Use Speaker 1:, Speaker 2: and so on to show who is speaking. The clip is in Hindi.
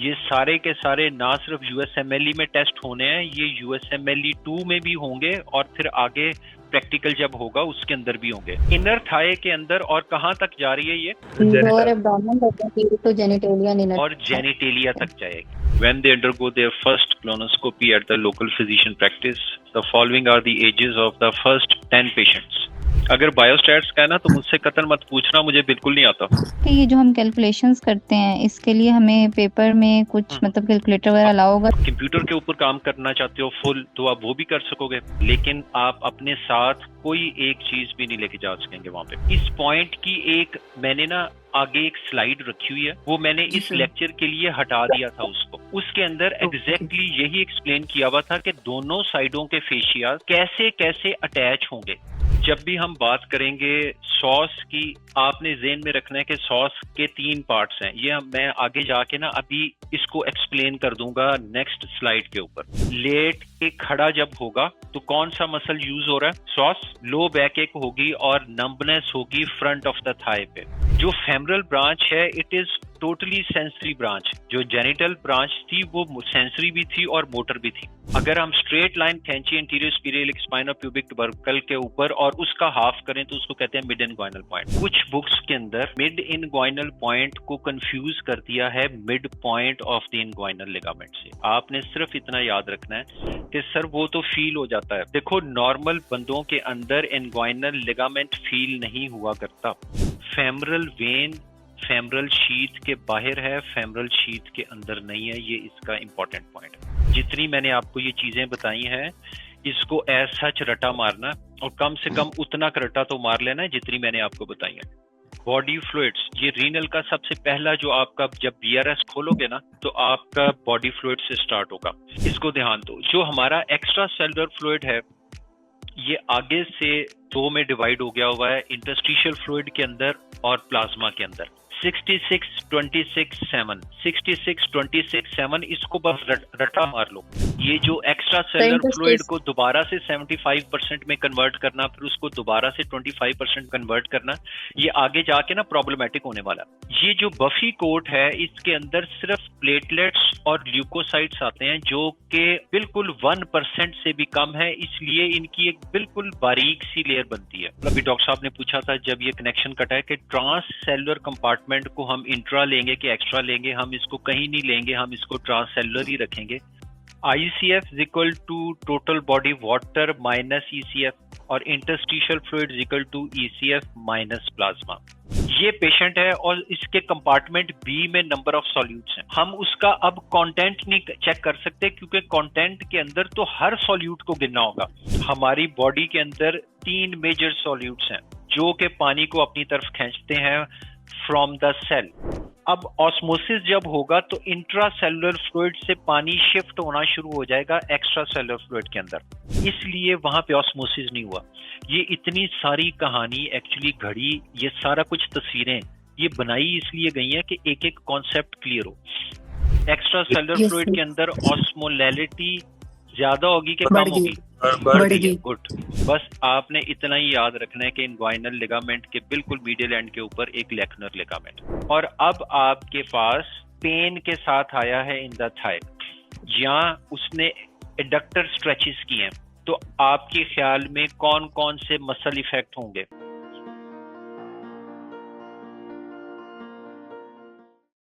Speaker 1: ये सारे के सारे ना सिर्फ यूएसएमएलई में टेस्ट होने हैं, ये यूएसएमएलई 2 में भी होंगे और फिर आगे प्रैक्टिकल जब होगा उसके अंदर भी होंगे। इनर थाई के अंदर और कहाँ तक जा रही है ये?
Speaker 2: Lower abdomen to genitalia and inner
Speaker 1: और जेनिटेलिया तक जाएगी। When they undergo their first colonoscopy at the local physician practice, the following are the ages of the first 10 patients. अगर बायोस्टैट्स का है ना तो मुझसे कतन मत पूछना, मुझे बिल्कुल नहीं आता।
Speaker 2: ये जो हम कैलकुलेशंस करते हैं इसके लिए हमें पेपर में कुछ मतलब कैलकुलेटर वगैरह अलाउ होगा?
Speaker 1: कंप्यूटर के ऊपर काम करना चाहते हो फुल तो आप वो भी कर सकोगे, लेकिन आप अपने साथ कोई एक चीज भी नहीं लेके जा सकेंगे वहाँ पे। इस पॉइंट की एक मैंने ना आगे एक स्लाइड रखी हुई है, वो मैंने इस लेक्चर के लिए हटा दिया था उसको। उसके अंदर एग्जैक्टली यही एक्सप्लेन किया हुआ था कि दोनों साइडों के फेशिया कैसे कैसे अटैच होंगे। जब भी हम बात करेंगे सॉस की, आपने ज़हन में रखना है कि सॉस के 3 पार्ट्स हैं। ये मैं आगे जाके ना अभी इसको एक्सप्लेन कर दूंगा नेक्स्ट स्लाइड के ऊपर। लेट के खड़ा जब होगा तो कौन सा मसल यूज हो रहा है? सॉस। लो बैक एक होगी और नंबनेस होगी फ्रंट ऑफ द थाई पे। जो फेमरल ब्रांच है it is totally sensory branch. जो जेनिटल ब्रांच थी वो सेंसरी भी थी और मोटर भी थी। अगर हम स्ट्रेट लाइन खींचे इंटीरियर स्पीरियल स्पाइनल प्यूबिक टुबरकल के ऊपर और उसका हाफ करें तो उसको कहते हैं मिड इनग्वाइनल पॉइंट। कुछ बुक्स के अंदर मिड इनग्वाइनल पॉइंट को कंफ्यूज कर दिया है mid point of the inguinal ligament से। आपने सिर्फ इतना याद रखना है कि सर वो तो फील हो जाता है। देखो नॉर्मल बंदों के अंदर इनग्वाइनल लिगामेंट फील नहीं हुआ करता। फेमरल वेन फेमरल शीथ के बाहर है, फेमरल शीथ के अंदर नहीं है। ये इसका इंपॉर्टेंट पॉइंट है। जितनी मैंने आपको ये चीजें बताई हैं इसको एज सच रटा मारना और कम से कम उतना रटा तो मार लेना है जितनी मैंने आपको बताई है। बॉडी फ्लूइड्स, ये रीनल का सबसे पहला जो आपका जब बीआरएस खोलोगे ना तो आपका बॉडी फ्लूइड से स्टार्ट होगा। इसको ध्यान दो। जो हमारा एक्स्ट्रा सेलुलर फ्लूइड है ये आगे से 2 में डिवाइड हो गया हुआ है, इंटरस्टिशियल फ्लूइड के अंदर और प्लाज्मा के अंदर। 66-26-7 66-26-7 इसको बस रटा मार लो। ये जो एक्स्ट्रा सेलुलर फ्लूइड को दोबारा से 75% में कन्वर्ट करना, फिर उसको दोबारा से 25% कन्वर्ट करना, ये आगे जाके ना प्रॉब्लमेटिक होने वाला। ये जो बफी कोट है इसके अंदर सिर्फ प्लेटलेट्स और ल्यूकोसाइट्स आते हैं जो कि बिल्कुल 1% से भी कम है, इसलिए इनकी एक बिल्कुल बारीक सी लेयर बनती है। अभी डॉक्टर साहब ने पूछा था जब ये कनेक्शन कटा है कि ट्रांस सेलुलर कंपार्टमेंट को हम इंट्रा लेंगे कि एक्स्ट्रा लेंगे। हम इसको कहीं नहीं लेंगे, हम इसको ट्रांस सेलुलर ही रखेंगे। ICF is equal to total body water minus ECF और interstitial fluid is equal to ECF minus plasma। ये पेशेंट है और इसके कंपार्टमेंट बी में नंबर ऑफ सॉल्यूट्स हैं। हम उसका अब कंटेंट नहीं चेक कर सकते क्योंकि कंटेंट के अंदर तो हर सॉल्यूट को गिनना होगा। हमारी बॉडी के अंदर 3 मेजर सॉल्यूट्स हैं जो कि पानी को अपनी तरफ खींचते हैं फ्रॉम द सेल। अब ऑस्मोसिस जब होगा तो इंट्रा सेलुलर फ्लूइड से पानी शिफ्ट होना शुरू हो जाएगा एक्स्ट्रा सेलुलर फ्लूइड के अंदर, इसलिए वहां पे ऑस्मोसिस नहीं हुआ। ये इतनी सारी कहानी एक्चुअली घड़ी, ये सारा कुछ तस्वीरें ये बनाई इसलिए गई हैं कि एक एक कॉन्सेप्ट क्लियर हो। एक्स्ट्रा सेलुलर फ्लूइड के अंदर ऑस्मोलैलिटी ज्यादा होगी कि कम होगी? बढ़ेगी। गुड। बस आपने इतना ही याद रखना है कि इनग्वाइनल लिगामेंट के बिल्कुल मीडियल एंड के ऊपर एक लेक्नर लिगामेंट। और अब आपके पास पेन के साथ आया है इन द थाई, जहां उसने एडक्टर स्ट्रेचेस किए हैं, तो आपके ख्याल में कौन कौन से मसल इफेक्ट होंगे?